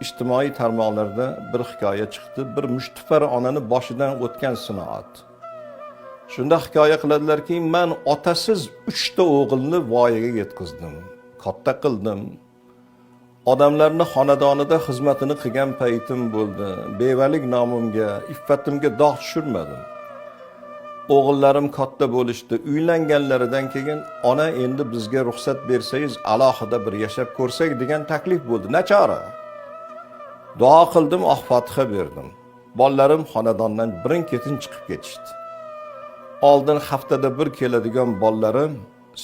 ijtimoiy tarmoqlarda bir hikoya chiqdi. Bir mushtipar onani boshidan o'tgan sinoat. Shunda hikoya qiladilarki, men otasiz 3 ta o'g'ilni voyaga yetkazdim. Katta qildim. Odamlarni xonadonida xizmatini qilgan paytim bo'ldi. Bevalik nomimga, iffatimga dog' tushirmadim. O'g'illarim katta bo'lishdi. Uylanganlaridan keyin ona endi bizga ruxsat bersangiz alohida bir yashab ko'rsak degan taklif bo'ldi. Nachora? Duo qildim, Fotiha berdim. Bolalarim xonadondan birin-ketin chiqib ketishdi. Oldin haftada bir keladigan bolalarim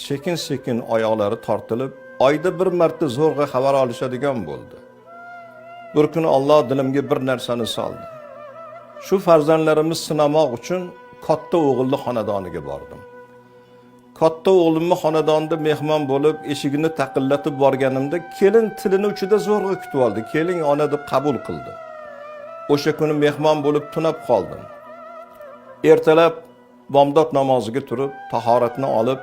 sekin-sekin oyoqlari tortilib, oyda bir marta zo'rg'a xabar olishadigan bo'ldi. Bir kun Alloh dilimga bir narsani soldi. Shu farzandlarimiz sinamoq uchun katta o'g'illi xonadoniga bordim. Katta o'g'limni xonadonda mehmon bo'lib, eshigini taqillatib borganimda kelin tilini uchida zo'rg'a kutib oldi. Keling ona deb qabul qildi. O'sha kuni mehmon bo'lib tunab qoldim. Ertalab bomdod namoziga turib, tahoratni olib,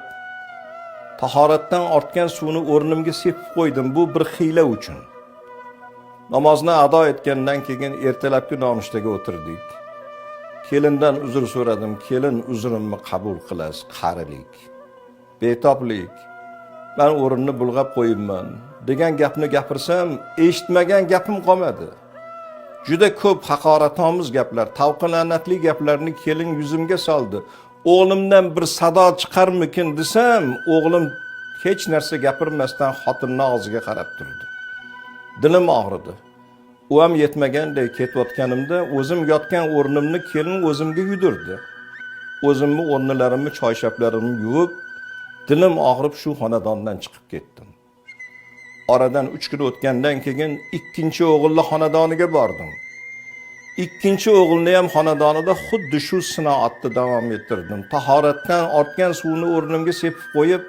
tahoratdan ortgan suvni o'rnimga sepib qo'ydim. Bu bir xiyla uchun. Namozni ado etgandan keyin ertalabki nonushtaga o'tirdik. Kelindan uzr so'radim. Kelin, uzrimni qabul qilasiz, qarilik, betoblik. Men o'rinni bulg'ab qo'yibman degan gapni gapirsam, eshitmagan gapim qolmadi. Juda ko'p haqoratomuz gaplar, tavqinlanatli gaplarni kelin yuzimga soldi. O'g'limdan bir sado chiqarmikin desam, o'g'lim hech narsa gapirmasdan xotinning og'ziga qarab turdi. Dilim og'ridi. U ham yetmaganday ketayotganimda o'zim yotgan o'rnimni kelin o'zimga yudirdi. O'zimni o'rnlarimni, choyshaplarimni yuvib, dilim og'rib shu xonadondan chiqib ketdim. Oradan 3 kun o'tgandan keyin ikkinchi o'g'illi xonadoniga bordim. Ikkinchi o'g'ilni ham xonadonida xuddi shu sinoatni davom ettirdim. Tahoratdan ortgan suvni o'rnimga sepib qo'yib,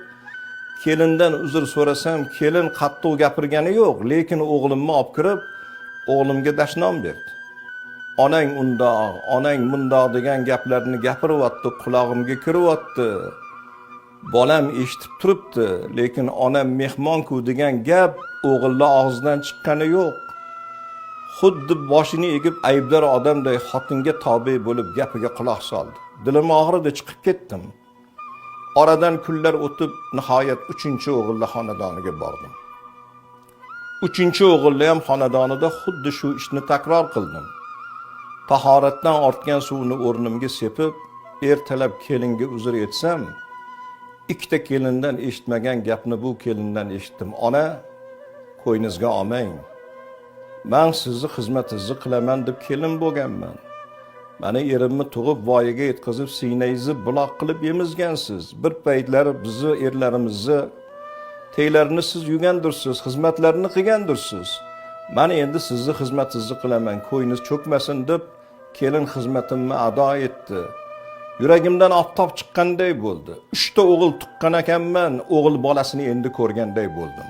kelindan uzr so'rasam, kelin qattiq gapirgani yo'q, lekin o'g'limni olib kirib, o'g'limga dashnom berdi. Onang undoq, onang bundoq degan gaplarni gapiryapti, qulog'imga kiryapti. Bolam eshitib turibdi, lekin onam mehmon-ku degan gap o'g'illar og'zidan chiqqani yo'q. Xuddi boshini egib aybdor odamday xotinga tobe bo'lib gapiga quloq soldi. Dilim og'ridi, chiqib ketdim. Oradan kunlar o'tib, nihoyat 3-o'g'illi xonadoniga bordim. 3-o'g'illi ham xonadonida xuddi shu ishni takror qildim. Tahoratdan ortgan suvni o'rnimga sepib, ertalab kelinga uzr etsam, ikkita kelindan eshitmagan gapni bu kelindan eshitdim. Ona, qo'yningizga olmang. Men sizni xizmatingizni qilaman deb kelin bo'lganman. Meni erimni tug'ib voyaga yetkazib, siynangizni buloq qilib emizgansiz. Bir paytlar bizni erlarimizni teylarini siz yugandirsiz, xizmatlarini qilgandirsiz. Men endi sizni xizmatingizni qilaman, qo'yningiz cho'kmasin deb kelin xizmatimni ado etdi. Yuragimdan oftob chiqqanday bo'ldi. 3 ta o'g'il tuqqan ekanman, o'g'il bolasini endi ko'rganday bo'ldim.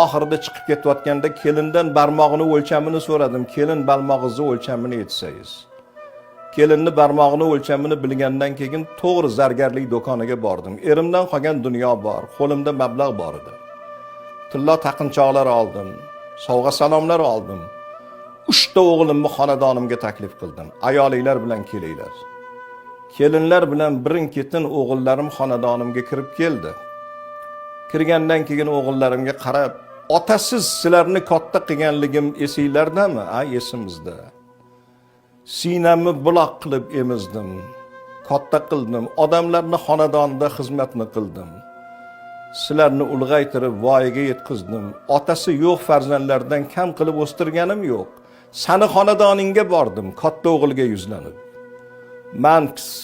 Oxirida chiqib ketayotganda kelindan barmog'ini o'lchamini so'radim. Kelin barmog'ingizni o'lchamini aytsangiz. Kelinni barmog'ini o'lchamini bilgandan keyin to'g'ri zargarlik do'koniga bordim. Erimdan qolgan dunyo bor, qo'limda mablag' bor edi. Tilla taqinchoqlar oldim, sovg'a salomlar oldim. 3 ta o'g'limni xonadonimga taklif qildim. Ayolinglar bilan kelinglar. Kelinlar bilan birin-ketin o'g'illarim xonadonimga kirib keldi. Kirgandan keyin o'g'illarimga qarab, "Otasiz sizlarni katta qilganligim esinglardami?" "Ha, esimizda. Siynamni buloq qilib emizdim. Katta qildim. Odamlarni xonadonida xizmatni qildim. Sizlarni ulg'aytirib voyaga yetkazdim. Otasi yo'q farzandlardan kam qilib o'stirganim yo'q. Sani xonadoningga bordim, katta o'g'ilga yuzlanib. Men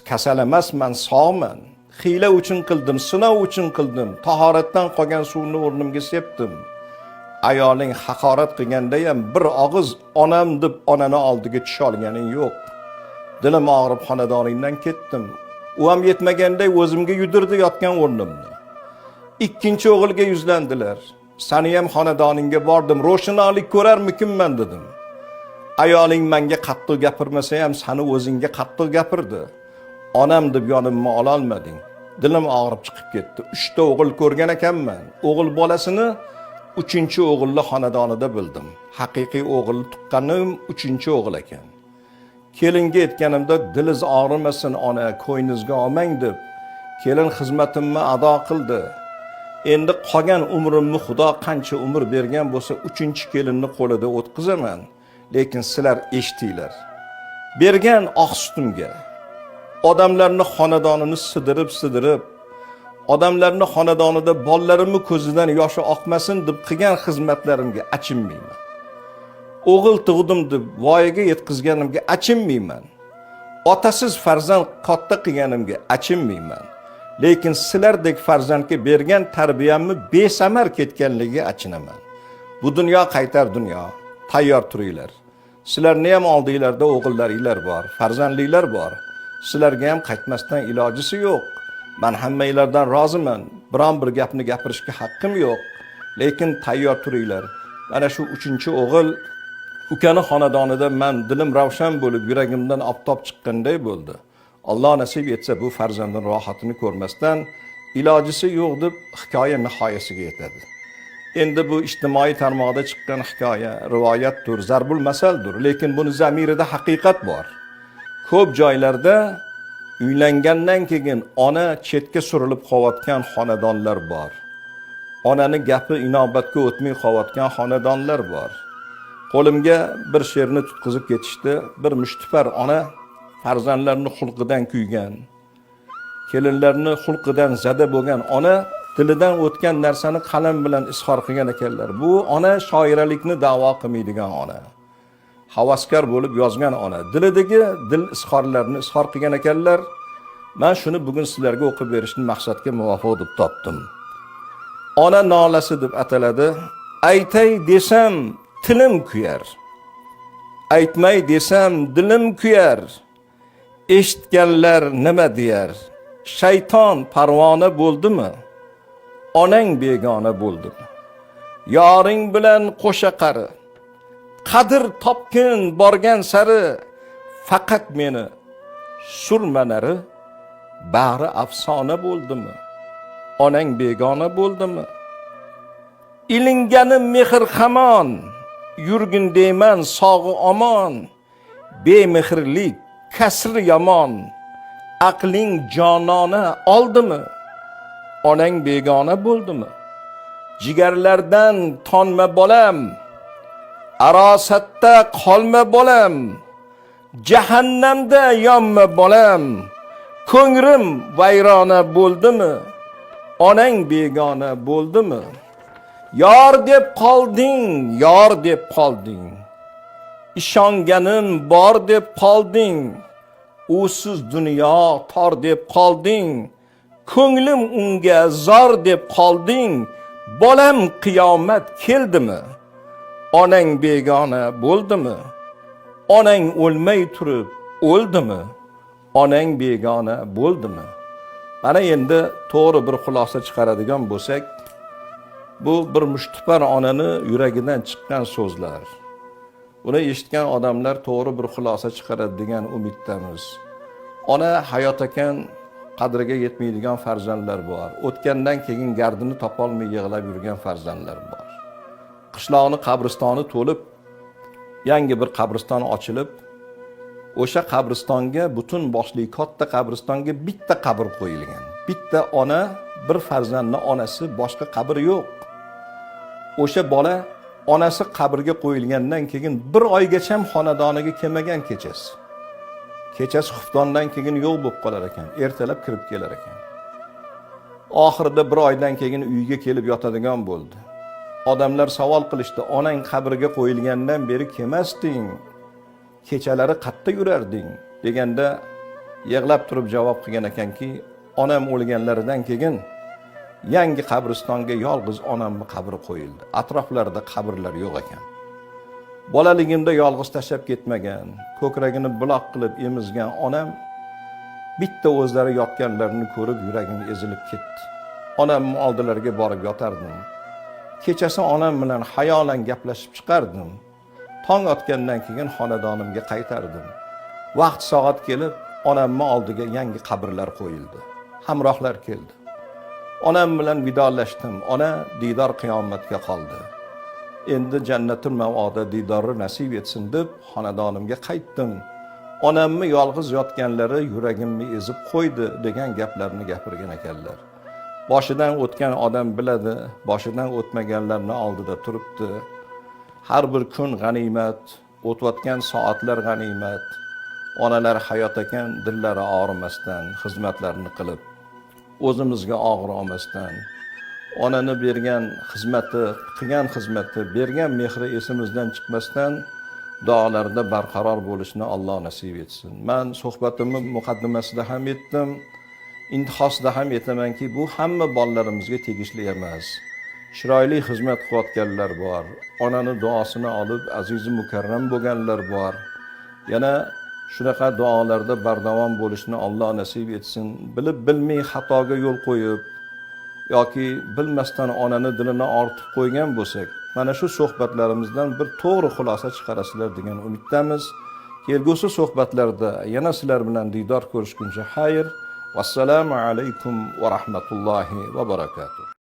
kasal emasman, sog'man. Xiyla uchun qildim, sinov uchun qildim. Tahoratdan qolgan suvni o'rnimga sepdim. Ayoling haqorat qilganda ham bir og'iz onam deb onani oldiga tusha olganing yo'q. Dilim og'rib xonadoningdan ketdim. U ham yetmaganday o'zimga yudirdi yotgan o'rnimni. Ikkinchi o'g'ilga yuzlandilar. Seni ham xonadoningga bordim, ro'shnolik ko'rarmikinman dedim. Ayoling menga qattiq gapirmasa ham seni o'zingga qattiq gapirdi. Onam deb yonimni ola olmading. Dilim og'rib chiqib ketdi. 3 ta o'g'il ko'rgan ekanman. O'g'il bolasini 3-o'g'illi xonadonida bildim. haqiqiy o'g'ilni tuqqanim 3-o'g'il ekan. Kelinga aytganimda diliz og'rimasin ona, ko'yningizga olmang deb kelin xizmatimni ado qildi. Endi qolgan umrimni Xudo qancha umr bergan bo'lsa 3-kelinni qo'lida o'tkazaman. Lekin sizlar eshitinglar. Bergan oq sutimga odamlarning xonadonini sidirib, odamlarning xonadonida bolalarimni ko'zidan yoshi oqmasin deb qilgan xizmatlarimga achinmayman. O'g'il tug'dim deb voyaga yetkazganimga achinmayman. Otasiz farzand katta qilganimga achinmayman. Lekin sizlardek farzandga bergan tarbiyamni besamar ketganligiga achinaman. Bu dunyo qaytar dunyo. Tayyor turinglar. Sizlarni ham oldinglarda o'g'illaringlar bor, farzandliklar bor. Sizlarga ham qaytmasdan ilojisi yo'q. Men hammanglardan roziman. Biron bir gapni gapirishga haqqim yo'q. Lekin tayyor turinglar. Mana shu 3-o'g'il ukani xonadonida men dilim ravshan bo'lib, yuragimdan oftob chiqqanday bo'ldi. Alloh nasib etsa bu farzandning rohatini ko'rmasdan ilojisi yo'q deb hikoya nihoyasiga yetadi. Endi bu ijtimoiy tarmoqda chiqqan hikoya, rivoyatdir, zarbul masaldir, lekin buni zamirida haqiqat bor. Ko'p joylarda uylangandan keyin ona chetga surilib qolayotgan xonadonlar bor. Onani gapi inobatga o'tmay qolayotgan xonadonlar bor. Qo'limga bir she'rni tutqizib ketishdi. Bir mushtipar ona farzandlarini xulqidan kuygan, kelinlarni xulqidan zada bo'lgan ona dilidan o'tgan narsani qalam bilan izhor qilgan ekanlar. Bu ona shoiralikni da'vo qilmaydigan ona. Havaskor bo'lib yozgan ona. Dilidagi dil izhorlarini izhor qilgan ekanlar. Men shuni bugun sizlarga o'qib berishni maqsadga muvofiq deb topdim. Ona nolasi deb ataladi. Aytay desam tilim kuyar. Aytmay desam dilim kuyar. Eshitganlar nima deyar? Shayton parvona bo'ldimi? Onang begona bo'ldimi? Yoring bilan qo'sha qari. Qadr topkin borgan sari, faqat meni surmanari bari afsona bo'ldimi? Onang begona bo'ldimi? Ilinganim mehr hamon, yurgin deyman sog'i omon. Bemehrlik kasri yomon, aqling jonona oldimi? Onang begona bo'ldimi? Jigarlardan tonma bolam, arosatda qolma bolam, jahannamda yonma bolam, ko'nglim vayrona bo'ldimi? Onang begona bo'ldimi? Yor deb qolding, yor deb qolding, ishonganim bor deb qolding, usiz dunyo tor deb qolding, ko'nglim unga zor deb qolding, bolam qiyomat keldimi? Onang begona bo'ldimi? Onang o'lmay turib o'ldimi? Onang begona bo'ldimi? Mana endi to'g'ri bir xulosa chiqaradigan bo'lsak, bu bir mushtipar onani yuragidan chiqqan so'zlar. Buni eshitgan odamlar to'g'ri bir xulosa chiqaradi degan umiddamiz. Ona hayot ekan, qadriga yetmaydigan farzandlar bor. O'tgandan keyin gardini topolmay yig'lab yurgan farzandlar bor. Qishloqning qabristoni to'lib, yangi bir qabriston ochilib, o'sha qabristonga butun boshli katta qabristonga bitta qabr qo'yilgan. Bitta ona, bir farzandning onasi, boshqa qabr yo'q. O'sha bola onasi qabrga qo'yilgandan keyin bir oygacha xonadoniga kelmagan kechasi. Kechasi xuftondan keyin yo'q bo'lib qolar ekan, ertalab kirib kelar ekan. Oxirida bir oydan keyin uyiga kelib yotadigan bo'ldi. Odamlar savol qilishdi, onang qabrga qo'yilgandan beri kelmasding, kechalari qayerda yurarding deganda yig'lab turib javob qilgan ekanki, onam o'lganlaridan keyin yangi qabristonga yolg'iz onamning qabri qo'yildi. Atroflarida qabrlar yo'q ekan. Bolaligimda yolg'iz tashlab ketmagan, ko'kragini buloq qilib emizgan onam bitta o'zlari yotganlarini ko'rib yuragim ezilib ketdi. Onamning oldilariga borib yotardim. Kechasi onam bilan xayolan gaplashib chiqardim. Tong otgandan keyin xonadonimga qaytardim. Vaqt soat kelib, onamning oldiga yangi qabrlar qo'yildi. Hamrohlar keldi. Onam bilan vidolashdim. Ona diydor qiyomatga qoldi. endi jannatul ma'voda didori nasib etsin deb xonadonimga qaytdim. Onamni yolg'iz yotganlari yuragimni ezib qo'ydi degan gaplarni gapirgan ekanlar. Boshidan o'tgan odam biladi, boshidan o'tmaganlarning oldida turibdi. Har bir kun g'animat, o'tayotgan soatlar g'animat. Onalar hayot ekan, dillari og'rimasdan xizmatlarini qilib, o'zimizga og'ir olmasdan, onani bergan xizmati, qilgan xizmati, bergan mehri esimizdan chiqmasdan duolarda barqaror bo'lishni Alloh nasib etsin. Men suhbatimni muqaddimasida ham aytdim, intihosida ham aytamanki, bu hamma bolalarimizga tegishli emas. Chiroyli xizmat qilayotganlar bor, onani duosini olib aziz mukarram bo'lganlar bor. Yana shunaqa duolarda bardavom bo'lishni Alloh nasib etsin. Bilib bilmay xatoga yo'l qo'yib yoki bilmasdan onani dilini ortib qo'ygan bo'lsak, mana shu suhbatlarimizdan bir to'g'ri xulosa chiqarasizlar degan umiddamiz. Kelgusi suhbatlarda yana sizlar bilan diydor ko'rishguncha xayr. Vassalomu alaykum va rahmatullohi va barakatuh.